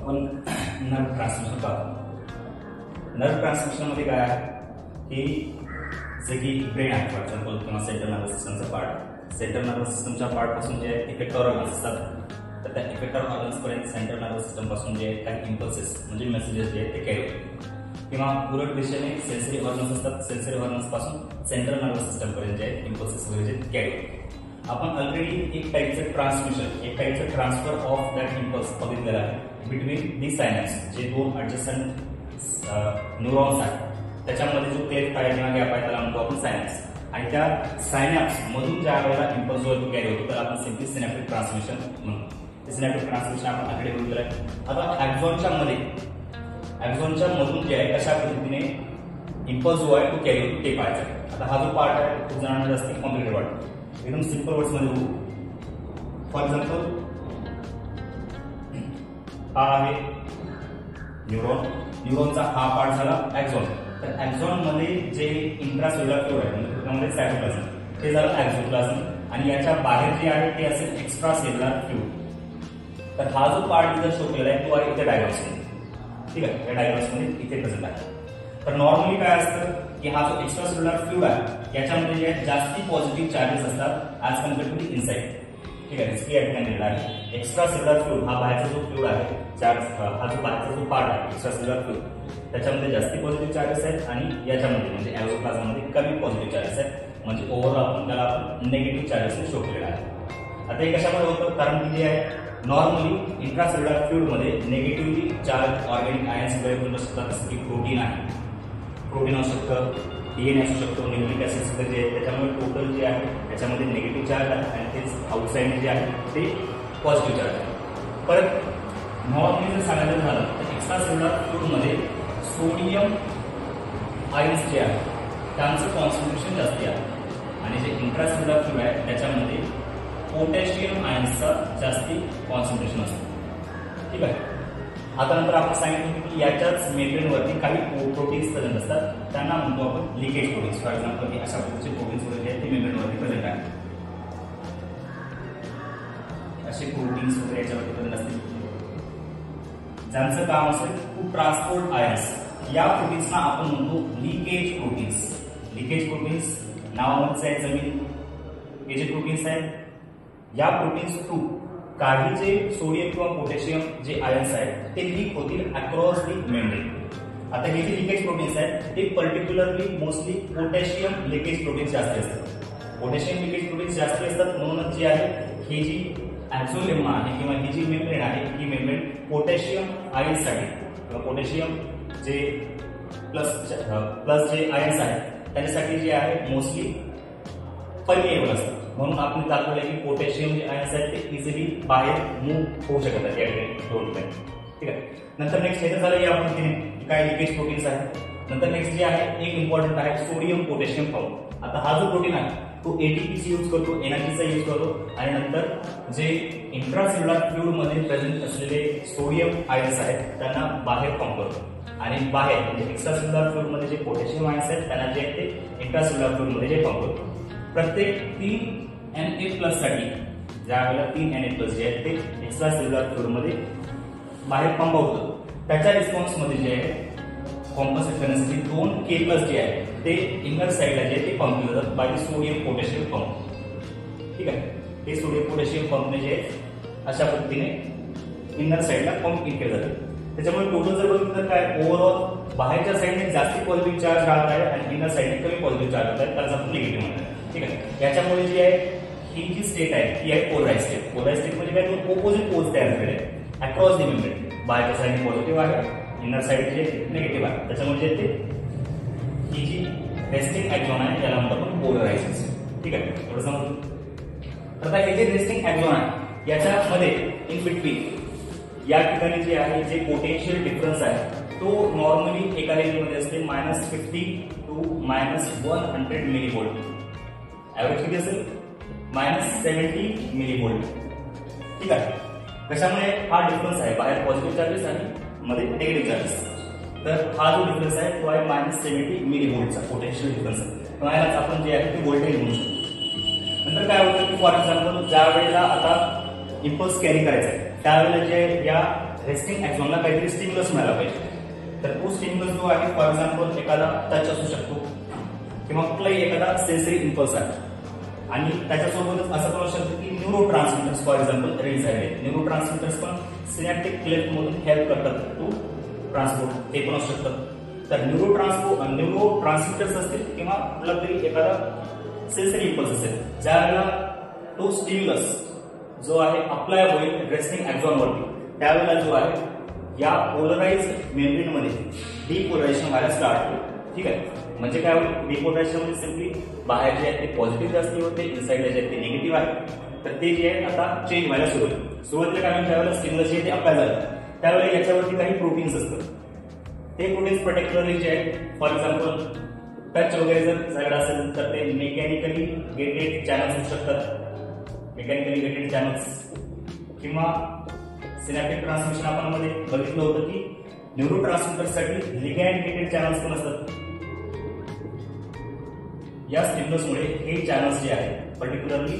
आपण nerve transmission पाहतो। Nerve transmission मध्ये काय आहे की जे की ब्रेन आहे फॉर एक्झाम्पल किंवा सेंट्रल नर्वस सिस्टमचा पार्ट, सेंट्रल नर्वस सिस्टमच्या पार्ट पासून जे इफेक्टर ऑर्गन्स असतात तर त्या इफेक्टर ऑर्गन्स पर्यंत सेंट्रल नर्वस सिस्टम पासून जे काही इम्पल्सेस म्हणजे मेसेजेस जे ते कॅरी होतात, किंवा उलट दिशेने सेन्सरी ऑर्गन्स असतात, सेन्सरी ऑर्गन्स पासून सेंट्रल नर्वस सिस्टम पर्यंत जे इम्पल्सेस वगैरे जे कॅरी होतात। आपण ऑलरेडी एक टाईपचं ट्रान्समिशन, एक टाईपचं ट्रान्सफर ऑफ दॅट इम्पल्स बघितलेलं आहे बिटवीन दी सायनॅप्स, जे दोन ॲडजस्टंट न्यूरॉन्स आहेत त्याच्यामध्ये जो क्लेफ्ट आहे किंवा गॅप आहे त्याला म्हणतो आपण सायनॅप्स, आणि त्या सायनॅप्स मधून ज्या वेळेला इम्पल्स जो कॅरी होतो त्याला आपण सिम्पली सिनॅप्टिक ट्रान्समिशन म्हणतो। सिनॅप्टिक ट्रान्समिशन आपण आकडे बघितलं आहे। आता ॲक्झॉनच्या मधून जे आहे कशा पद्धतीने इम्पल्स जो आहे तो कॅरी होतो ते पाहायचं। आता हा जो पार्ट आहे तो जणांना जास्त कॉम्प्लिकेटेड वाटतो, एकदम सिंपल वर्ड्स मध्ये बघू। फॉर एक्झाम्पल हा आहे न्यूरॉन, न्यूरॉनचा हा पार्ट झाला ॲक्झॉन। तर ॲक्झॉन मध्ये जे इंट्रासेल्युलर फ्लुइड आहे म्हणजे त्यामध्ये सायटोप्लाझम ते झालं ॲक्झोप्लाझम, आणि याच्या बाहेर जे आहे ते असेल एक्स्ट्रा सेल्युलर फ्लुइड। तर हा जो पार्ट इथं शो केलेला आहे तो आहे इथे डायग्राम्स मध्ये, ठीक आहे, या डायग्राम्स मध्ये इथे प्रेझेंट आहे। तर नॉर्मली काय असतं की हा जो एक्स्ट्रा सेल्युलर फ्लुइड आहे याच्यामध्ये जे जास्ती पॉझिटिव्ह चार्जेस असतात as compare to the inside, ठीक आहे, रिस्की या ठिकाणी दिलेला आहे। एक्स्ट्रा सेल्युलर फ्लुइड हा बाहेरचा जो फ्लुइड आहे चार्ज, हा जो बाहेरचा जो पार्ट आहे एक्स्ट्रा सेल्युलर फ्लुइड त्याच्यामध्ये जास्ती पॉझिटिव्ह चार्जेस आहेत, आणि याच्यामध्ये म्हणजे ॲक्झोप्लाझममध्ये कमी पॉझिटिव्ह चार्जेस आहेत, म्हणजे ओव्हरऑल आपण त्याला निगेटिव्ह चार्जेस शो केलेला आहे। आता हे कशामुळे होतं, कारण की जे आहे नॉर्मली इंट्रासेल्युलर फ्लुइड मध्ये निगेटिव्हली चार्ज ऑर्गॅनिक आयन्स वगैरे असतात, जसं की प्रोटीन आहे, प्रोटीन असू शकतं, डीएनए असू शकतो, न्यूक्लिक ऍसिड वगैरे जे आहे त्याच्यामुळे टोटल जे आहे त्याच्यामध्ये निगेटिव्ह चार्ज आहे आणि तेच आउटसाइड जे आहे ते पॉझिटिव्ह चार्ज आहे। परत नॉर्मली जर सांगायचं झालं तर एक्स्ट्रा सेल्युलर फ्लुइड मध्ये सोडियम आयन्स जे आहे त्यांचं कॉन्सन्ट्रेशन जास्त आहे, आणि जे इंट्रासेल्युलर फ्लुइड आहे त्याच्यामध्ये पोटॅशियम आयन्सचा जास्ती कॉन्सन्ट्रेशन असतं, ठीक आहे। आता नंतर आपण सांगितलं की याच्याच मेम्ब्रेनवरती काही प्रोटीन्स प्रेझेंट असतात, त्यांना म्हणतो आपण लिकेज प्रोटीन्स। फॉर एक्झाम्पल अशा प्रकारचे प्रोटीन्स वगैरे आहेत ते मेम्ब्रेनवरती प्रेझेंट आहेत, असे प्रोटीन्स वगैरे याच्यावरती प्रेझेंट असतील ज्यांचं काम असेल टू ट्रान्सपोर्ट आयन्स। या प्रोटीन्सना आपण म्हणतो लिकेज प्रोटीन्स। लिकेज प्रोटीन्स नावामध्येच आहे जमीन, हे जे प्रोटीन्स आहेत या प्रोटीन्स थ्रू काही जे सोडियम किंवा पोटॅशियम जे आयन्स आहेत ते लीक होतील अक्रॉस दी मेम्ब्रेन। आता हे जे लिकेज प्रोटीन्स आहेत ते particularly mostly potassium leakage proteins जास्त असतात। पोटॅशियम लिकेज प्रोटीन्स जास्त असतात म्हणूनच जे आहे ही जी ॲक्झोलेम्मा आहे किंवा ही जी मेम्ब्रेन आहे ही मेम्ब्रेन पोटॅशियम आयन्ससाठी किंवा पोटॅशियम जे प्लस जे आयन्स आहेत त्याच्यासाठी जे आहे मोस्टली परमिएबल असतात। म्हणून आपण दाखवलं की पोटॅशियम जे आयन्स आहेत ते इझिली बाहेर मूव्ह होऊ शकत आहेत या ठिकाणी, ठीक आहे। नंतर नेक्स्ट हे झालं या पद्धतीने काय लिकेज प्रोटीन्स आहेत। नंतर नेक्स्ट जे आहे एक इम्पॉर्टंट आहे सोडियम पोटॅशियम कॉम्प्लेक्स। आता हा जो प्रोटीन आहे तो एटीपीसी यूज करतो, एनर्जीचा यूज करतो, आणि नंतर जे इंट्रासेल्युलर फ्लुइड मध्ये प्रेझेंट असलेले सोडियम आयन्स आहेत त्यांना बाहेर पंप करतो, आणि बाहेर म्हणजे एक्स्ट्रा सेल्युलर फ्लुइड मध्ये जे पोटॅशियम आयन्स आहेत त्यांना जे ते इंट्रासेल्युलर फ्लुइड मध्ये जे पंप करतो। प्रत्येक 3 Na+ साठी ज्या वेळेला 3 Na+ जे आहेत ते एक्स्ट्रा सेल्युलर फ्लुइड मध्ये बाहेर पंप होतं, त्याच्या रिस्पॉन्स मध्ये जे आहे कॉम्पन्सेट करण्यासाठी 2 K+ जे आहे ते इनर साइडला जे ते पंप केलं जातं बाय सोडियम पोटॅशियम पंप, ठीक आहे। ते सोडियम पोटॅशियम पंपने जे अशा पद्धतीने इनर साइडला पंप केलं जातं। त्याच्यामुळे टोटल जर बघितलं तर काय ओव्हरऑल बाहेरच्या साइडने जास्त पॉझिटिव्ह चार्ज राहत आहे आणि इनर साइडने कमी पॉझिटिव्ह चार्ज राहत आहे, त्याला आपण निगेटिव्ह म्हणतात, ठीक आहे। याच्यामुळे जी आहे ही जी स्टेट आहे ती आहे पोलराइज स्टेट। पोलराइज स्टेट म्हणजे काय, दोन ऑपोजिट पोल्स तयार झालेले आहेत अक्रॉस दी मेम्ब्रेन, बाहेरच्या साइडने पॉझिटिव्ह आहे, इनर साइड जे निगेटिव्ह आहे, त्याच्यामुळे जे ते ही जी रेस्टिंग ॲक्झॉन आहे त्याला म्हणतो आपण पोलराइज, ठीक आहे, थोडं समजलं। आता हे जे रेस्टिंग ॲक्झॉन आहे याच्यामध्ये इन बिटवीन या ठिकाणी जे आहे जे पोटेन्शियल डिफरन्स आहे तो नॉर्मली एका रेंजमध्ये असते -50 to -100 मिलीव्होल्ट, ॲव्हरेज किती असेल -70 मिलीव्होल्ट, ठीक आहे। कशामुळे हा डिफरन्स आहे, बाहेर पॉझिटिव्ह चार्जेस आणि मध्ये निगेटिव्ह चार्जेस, तर हा जो डिफरन्स आहे तो आहे -70 मिलीव्होल्टचा पोटेन्शियल डिफरन्स आहे, त्याला आपण जे आहे ते व्होल्टेज म्हणू शकतो। नंतर काय होतं की फॉर एक्झाम्पल ज्या वेळेला आता इम्पल्स कॅरी करायचा आहे त्यावेळेला जे या रेस्टिंग ॲक्झॉनला काहीतरी स्टिम्युलस मिळाला पाहिजे. तर तो स्टिम्युलस जो आहे फॉर एक्झाम्पल एखादा टच असू शकतो किंवा कुठलाही एखादा सेन्सरी इम्पल्स आहे. आणि त्याच्यासोबतच असं पण असू शकतं की neuro transmitters for example release झाले. न्यूरो ट्रान्समिटर्स पण सिनॅप्टिक क्लेफ्टमधून हेल्प करतात टू ट्रान्सपोर्ट, ते पण असू शकतं. तर न्यूरो ट्रान्समिटर्स असतील किंवा कुठला तरी एखादा सेन्सरी इम्पल्स असेल, ज्यावेळेला तो स्टिम्युलस जो आहे अप्लाय होईल रेस्टिंग ॲक्झॉनवरती, त्यावेळेला जो आहे या पोलराइज मेम्ब्रेनमध्ये डिपोलरायझेशन व्हायला स्टार्ट होईल. ठीक आहे, म्हणजे काय होईल, डिपोलरायझेशन म्हणजे सिम्पली बाहेर जे आहे ते पॉझिटिव्ह जास्त होते, इनसाइडला जे आहे ते निगेटिव्ह आहे. तर ते जे आहे आता चेंज व्हायला सुरू होईल. सुरुवातीला काय म्हणजे ज्यावेळेला स्टिम्युलस जे आहे ते अप्लाय झालं त्यावेळेला याच्यावरती काही प्रोटीन्स असतात. ते प्रोटीन्स पर्टिक्युलरली जे आहे फॉर एक्झाम्पल टच वगैरे जर झालं असेल तर ते मेकॅनिकली गेटेड चॅनल्स होऊ शकतात, मेकॅनिकली गेटेड चॅनल्स. किंवा सिनॅप्टिक ट्रान्समिशन आपण मध्ये बघितलं होतं की न्यूरो ट्रान्समिटरसाठी लिगॅंड गेटेड चॅनल्स पण असतात. या स्टिम्युलसमुळे हे चॅनल्स जे आहेत particularly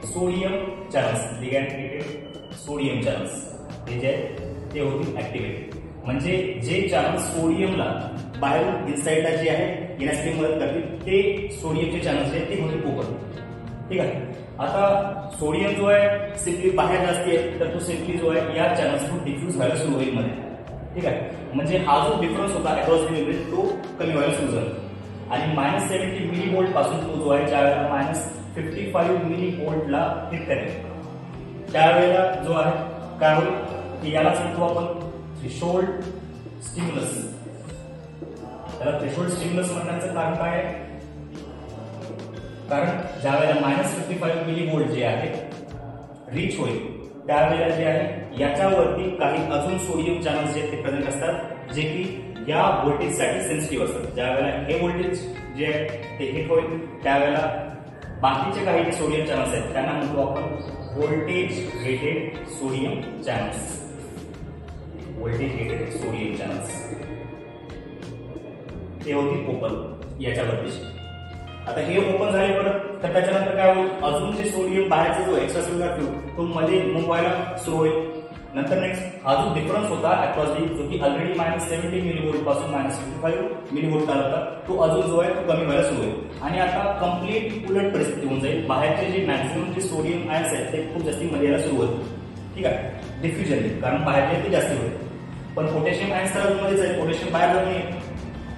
sodium channels, ligand gated sodium channels, ते जे आहेत ते होतील ऍक्टिव्हेट. म्हणजे जे चॅनल्स सोडियमला बाहेरून इनसाइडला जे आहे येण्यासाठी मदत करतील ते सोडियमचे चॅनल्स जे आहेत ते होतील ओपन. ठीक आहे, आता सोडियम जो आहे सिम्पली बाहेर जास्ती आहे तर तो सिम्पली जो आहे या चॅनल्सतून डिफ्यूज व्हायला सुरू होईल मध्ये. ठीक आहे, म्हणजे हा जो डिफरन्स होता अक्रॉस द मेम्ब्रेन तो कमी व्हायला सुरू झाला. आणि -70 मिली व्होल्ट पासून तो जो आहे ज्यावेळेला -55 मिली व्होल्टला हिट करेल त्यावेळेला जो आहे काय होईल की याला सांगतो आपण थ्रेशोल्ड स्टिम्युलस. त्याला थ्रेशोल्ड स्टिम्युलस म्हणण्याचं कारण काय आहे, कारण ज्यावेळेला -55 मिली व्होल्ट जे आहे रीच होईल त्यावेळेला जे आहे याच्यावरती काही अजून सोडियम चॅनल्स जे ते प्रेझेंट असतात जे की या व्होल्टेजसाठी सेन्सिटिव्ह असतात. ज्यावेळेला हे व्होल्टेज जे आहे ते हिट होईल त्यावेळेला बाकीचे काही जे सोडियम चॅनल्स आहेत त्यांना म्हणतो आपण voltage gated sodium channels. Voltage gated sodium channels ते होती ओपन याच्यावरती. आता हे ओपन झाले परत तर त्याच्यानंतर काय होईल, अजून जे सोडियम बाहेरचा जो एक्स्ट्रा सेल्युलर फ्लुइड तो मध्ये मूव्ह व्हायला सुरू होईल. नंतर नेक्स्ट हा जो डिफरन्स होता अक्रॉस दी जो की ऑलरेडी -70 मिली व्होल्ट पासून -55 मिली व्होल्ट आला होता तो अजून जो आहे तो कमी व्हायला सुरू होईल. आणि आता कम्प्लीट उलट परिस्थिती होऊन जाईल. बाहेरचे जे मॅक्सिमम जे सोडियम आयन्स आहेत ते खूप जास्ती मध्ये यायला सुरू होईल. ठीक आहे, डिफ्युजनली, कारण बाहेरचे ते जास्त होईल. पण पोटॅशियम आयन्स तर अजूनमध्येच आहे, पोटॅशियम बाहेर जात नाही.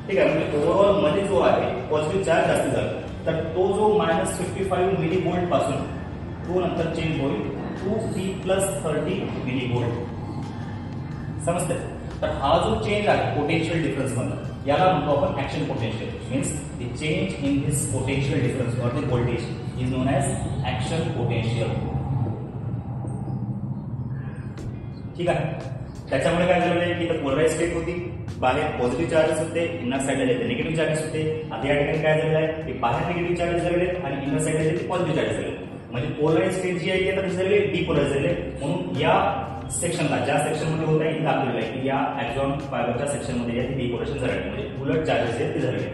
ठीक आहे, म्हणजे ओव्हरऑल मध्ये जो आहे पॉझिटिव्ह चार्ज जास्त झाला तर तो जो -55 मिली व्होल्ट पासून तो नंतर चेंज होईल टू P+30 मिली व्होल्ट. समजते. तर हा जो चेंज आहे पोटेन्शियल डिफरन्स मधला याला म्हणतो आपण action potential. Means the change in this potential difference or the voltage is non as action potential. ठीक आहे, त्याच्यामुळे काय झालेलं आहे की पोलराइज स्टेट होती, बाहेर पॉझिटिव्ह चार्जेस होते, इनर साइडला जे निगेटिव्ह चार्जेस होते. आता या ठिकाणी काय झालेलं आहे की बाहेर निगेटिव्ह चार्जेस झालेले आहेत आणि इनर साइडला जे पॉझिटिव्ह चार्जेस झाले. म्हणजे पोलराइज स्टेट जी आहे ती आता झालेली डिपोलराइज झालेली. म्हणून या सेक्शनला ज्या सेक्शनमध्ये होत आहे दाखवलेलं आहे की या ॲक्झॉन फायबरच्या सेक्शनमध्ये डिपोलरेशन झालेलं म्हणजे उलट चार्जेस आहेत ते झालेले.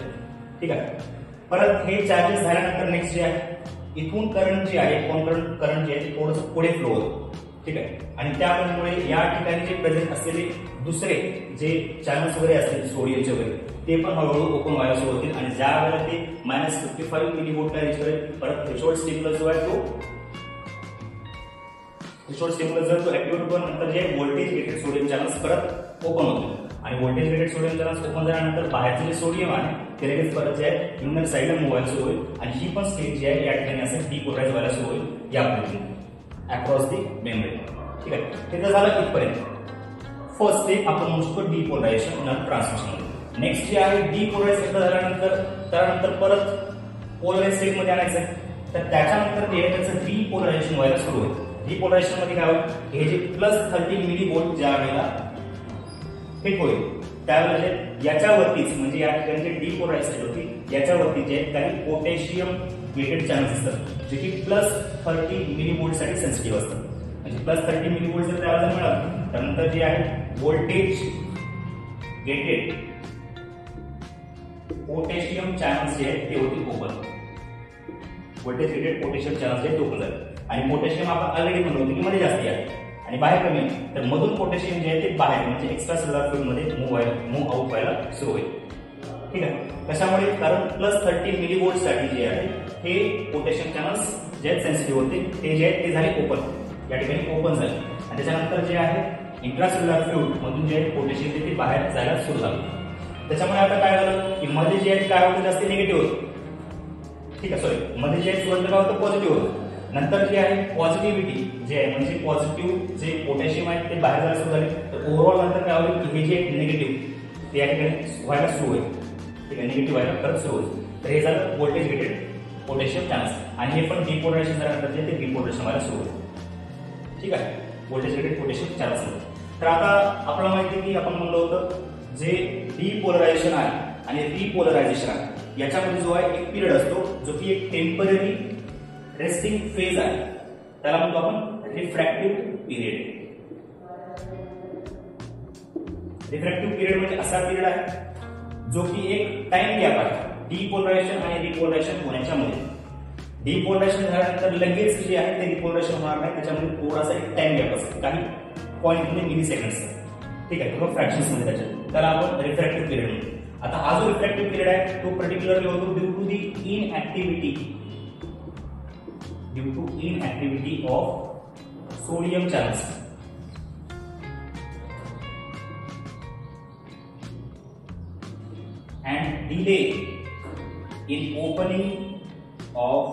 ठीक आहे, परत हे चार्जेस झाल्यानंतर नेक्स्ट जे आहे इथून करंट जे आहे करंट जे आहे ते थोडंसं पुढे फ्लो होतं. ठीक आहे, आणि त्यामुळे या ठिकाणी जे प्रेझेंट असलेले दुसरे जे चॅनल्स वगैरे असतील सोडियमचे वगैरे ते पण हळूहळू ओपन व्हायला सुरू होतील. आणि ज्या वेळेला ते -55 मिली व्होल्टला रीच करेल परत थ्रेशोल्ड स्टिम्युलस जो आहे तो थ्रेशोल्ड स्टिम्युलस जर तो ऍक्टिव्हेट होतो नंतर जे व्होल्टेज गेटेड सोडियम चॅनल्स परत ओपन होतील. आणि voltage gated sodium channels open झाल्यानंतर बाहेरचे जे सोडियम आहे ते लगेच परत जे आहे इनर साइडला मूव्ह व्हायला सुरू होईल. आणि ही पण स्टेट जी आहे या ठिकाणी असं डिपोलराइज व्हायला सुरू होईल या पद्धतीने अक्रॉस दी मेम्ब्रेन. ठीक आहे, हे तर झालं इथपर्यंत. फर्स्ट स्टेप आपण म्हणू शकतो डिपोलरायझेशन नॉन ट्रान्समिशन. नेक्स्ट जे आहे डिपोलराइज झाल्यानंतर त्यानंतर परत पोलराइज स्टेट मध्ये आणायचं आहे. तर त्याच्यानंतर जे आहे त्याचं डिपोलरायझेशन व्हायला सुरू होईल. डिपोलरायझेशन मध्ये काय होईल, हे जे +30 मिली व्होल्ट ज्या वेळेला हिट होईल त्यावेळेला याच्यावरतीच म्हणजे या ठिकाणी जे डिपोलराइज होती याच्यावरती जे काही पोटॅशियम गेटेड चॅनल्स असतात जे की +30 मिली व्होल्ट साठी सेन्सिटिव्ह असतात. म्हणजे +30 मिली व्होल्ट जर त्यावेळेला मिळालं त्यानंतर जे आहे व्होल्टेज गेटेड पोटॅशियम चॅनल्स जे आहेत ते होतील open. Voltage gated potassium channels जे ओपन झाले. आणि पोटॅशियम आपण ऑलरेडी म्हणलो होतो की मध्ये जास्ती आहे आणि बाहेर कमी आहे तर मधून पोटॅशियम जे आहे ते बाहेर म्हणजे एक्स्ट्रा सेल्युलर फ्लुइड मध्ये मूव्ह आउट व्हायला सुरू होईल. ठीक आहे. कशामुळे? कारण +30 मिलीव्होल्ट साठी जे आहे हे पोटॅशियम चॅनल्स जे आहेत सेन्सिटिव्ह होते ते जे आहेत ते झाले ओपन, या ठिकाणी ओपन झाले आणि त्याच्यानंतर जे आहे इंट्रासेल्युलर फ्लुइड मधून जे आहे पोटॅशियम ते बाहेर जायला सुरू झालं. त्याच्यामुळे आता काय झालं की मध्ये जे आहे काय होतं जास्त निगेटिव्ह होतं. ठीक आहे, सॉरी मध्ये जे सुरुवातीला काय होतं पॉझिटिव्ह होतं. नंतर जे आहे पॉझिटिव्हिटी जे आहे म्हणजे पॉझिटिव्ह जे पोटॅशियम आहे ते बाहेर जायला सुरू झाले तर ओव्हरऑल नंतर काय होईल की हे जे निगेटिव्ह ते या ठिकाणी व्हायला सुरू होईल. ठीक आहे, निगेटिव्ह व्हायला परत सुरू होईल. तर हे झालं व्होल्टेज गेटेड पोटॅशियम चॅनल्स आणि हे पण डिपोलरायझेशन झाल्यानंतर जे ते डिपोलरायझेशन व्हायला सुरू होईल. ठीक आहे, व्होल्टेज गेटेड पोटॅशियम चॅनल्स. तर आता आपल्याला माहिती आहे की आपण म्हणलं होतं जे डिपोलरायझेशन आहे आणि रिपोलरायझेशन आहे याच्यामध्ये जो आहे एक पिरियड असतो जो की एक टेम्पररी रेस्टिंग फेज आहे, त्याला म्हणतो आपण रिफ्रॅक्टिव्ह पिरियड. रिफ्रॅक्टिव्ह पिरियड म्हणजे असा पिरियड आहे जो की एक टाइम गॅप आहे डिपोलरायझेशन आणि रिपोलरायझेशन होण्याच्या मध्ये. डिपोलरायझेशन झाल्यानंतर लगेच जे आहे ते रिपोलरायझेशन होणार नाही, त्याच्यामध्ये थोडासा एक टाइम गॅप असतो काही पॉईंट मध्ये मिली सेकंड्स. ठीक आहे, किंवा फ्रॅक्शन्स मध्ये त्याच्यात त्याला आपण रिफ्रॅक्टिव्ह पिरियड म्हणतो. आता हा जो रिफ्रॅक्टिव्ह पिरियड आहे तो पर्टिक्युलरली होतो due to the inactivity of sodium channels. and delay in opening of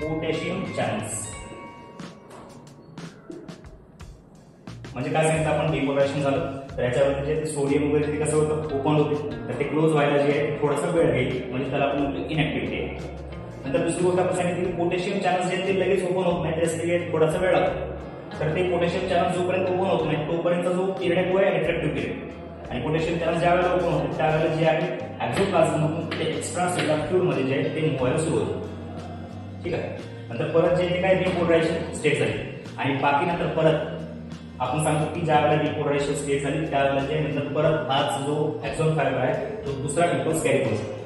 potassium channels. म्हणजे काय सांगितलं आपण डिपोलरायझेशन झालं तर याच्यावरती जे सोडियम वगैरे ते कसं होतं ओपन होते तर ते क्लोज व्हायला जे आहे थोडासा वेळ घेईल म्हणजे त्याला आपण म्हणतो इनऍक्टिव्हिटी आहे. नंतर दुसरी गोष्ट आपण सांगितली पोटॅशियम चॅनल्स जे ते लगेच ओपन होत नाही त्यासाठी थोडासा वेळ लागतो. तर ते पोटॅशियम चॅनल जोपर्यंत ओपन होत नाही तोपर्यंत जो पिरियड आहे तो आहे रिफ्रॅक्टिव्ह पिरियड. आणि पोटॅशियम चॅनल ज्या वेळेला ओपन होते त्यावेळेला जे आहे एक्झोप्लाझममधून ते एक्स्ट्रा सेल्युलर फ्लुइड मध्ये जे आहे ते मूव्ह व्हायला सुरू होतं. ठीक आहे, नंतर परत जे काय डिपोलरायझेशन स्टेट झाली आणि बाकी नंतर परत आपण सांगतो की ज्या वेळेला डिपोलरायझेशन स्टेट झाली त्यावेळेला जे नंतर परत हाच जो एक्झॉन फायबर आहे तो दुसरा इम्पल्स कॅरी करू शकतो.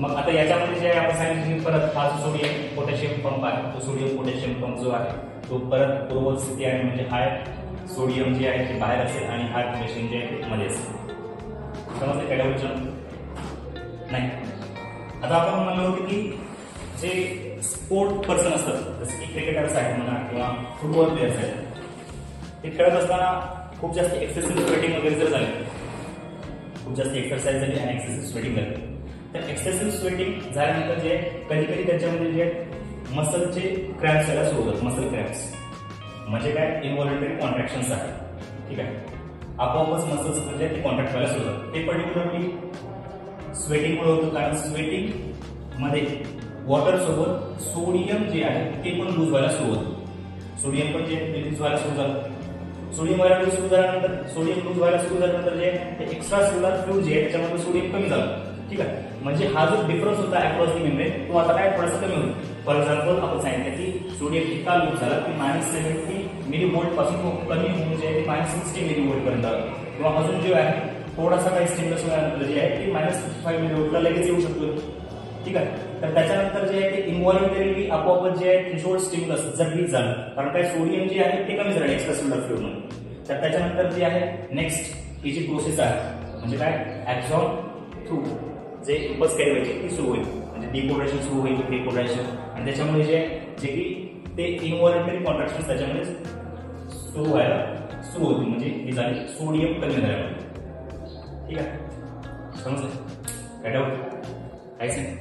मग आता याच्यामध्ये जे आपण सांगितलं की परत हा जो सोडियम पोटॅशियम पंप आहे तो सोडियम पोटॅशियम पंप जो आहे तो परत पूर्ववत स्थिती आहे म्हणजे हाय सोडियम जे आहे ते बाहेर असेल आणि हाय पोटॅशियम जे आहे ते मध्ये असेल. समजलं काय डाऊट नाही? आता आपण म्हणलं होतं की जे स्पोर्ट पर्सन असतात जसे की क्रिकेटर्स आहेत म्हणा किंवा फुटबॉल प्लेयर्स आहेत ते खेळत असताना खूप जास्त एक्सेसिव्ह स्वेटिंग वगैरे जर झाली खूप जास्त एक्सरसाइज झाली आणि एक्सेसिव्ह स्वेटिंग झाली तर एक्सेसिव्ह स्वेटिंग झाल्यानंतर जे कधी कधी त्याच्यामध्ये जे मसलचे क्रॅम्प्स यायला सुरू होतात. मसल क्रॅम्प्स म्हणजे काय इनव्हॉल्युंटरी कॉन्ट्रॅक्शन्स आहेत. ठीक आहे, आपोआपच मसल्स म्हणजे ते कॉन्ट्रॅक्ट व्हायला सुरू होतात. ते पर्टिक्युलरली स्वेटिंगमुळे होतं कारण स्वेटिंग मध्ये वॉटर सोबत सोडियम जे आहे ते पण लूज व्हायला सुरू होतं. सोडियम पण जे लूज व्हायला सुरू झालं सोडियम व्हायला सुरू झाल्यानंतर सोडियम लूज व्हायला सुरू झाल्यानंतर जे एक्स्ट्रा सेल्युलर फ्लुइड जे आहे त्याच्यामध्ये सोडियम कमी झालं. ठीक आहे, म्हणजे हा जो डिफरन्स होता अक्रॉस दी मेम्ब्रेन तो आता काय थोडासा कमी होईल. फॉर एक्झाम्पल आपण सांगितलं की सोडियम इतका लूज झाला की -70 मिलीव्होल्ट पासून कमी होऊन जे आहे ते -60 मिलीव्होल्ट पर्यंत आलं किंवा अजून जे आहे थोडासा काही स्टिम्युलस मिळाल्यानंतर जे आहे ते -65 मिलीव्होल्टला लगेच येऊ शकतो. ठीक आहे, तर त्याच्यानंतर जे आहे ते इनव्हॉल्युंटरीली आपोआपच जे आहे थ्रेशोल्ड स्टिम्युलस जर झालं कारण काय सोडियम जे आहे ते कमी झालं एक्स्ट्रा सेल्युलर फ्लुइड मध्ये. तर त्याच्यानंतर जे आहे नेक्स्ट ही जी प्रोसेस आहे म्हणजे काय एक्झॉन थ्रू जे इम्पल्स कॅरी व्हायची ती सुरू होईल म्हणजे डिपोलरायझेशन सुरू होईल डिपोलरायझेशन आणि त्याच्यामुळे जे की ते इनव्हॉल्युंटरी कॉन्ट्रॅक्शन त्याच्यामध्ये सुरू व्हायला सुरू होतील म्हणजे हे झाले सोडियम कमी झाल्यामुळे. ठीक आहे, समजलं काय डाऊट काहीच नाही.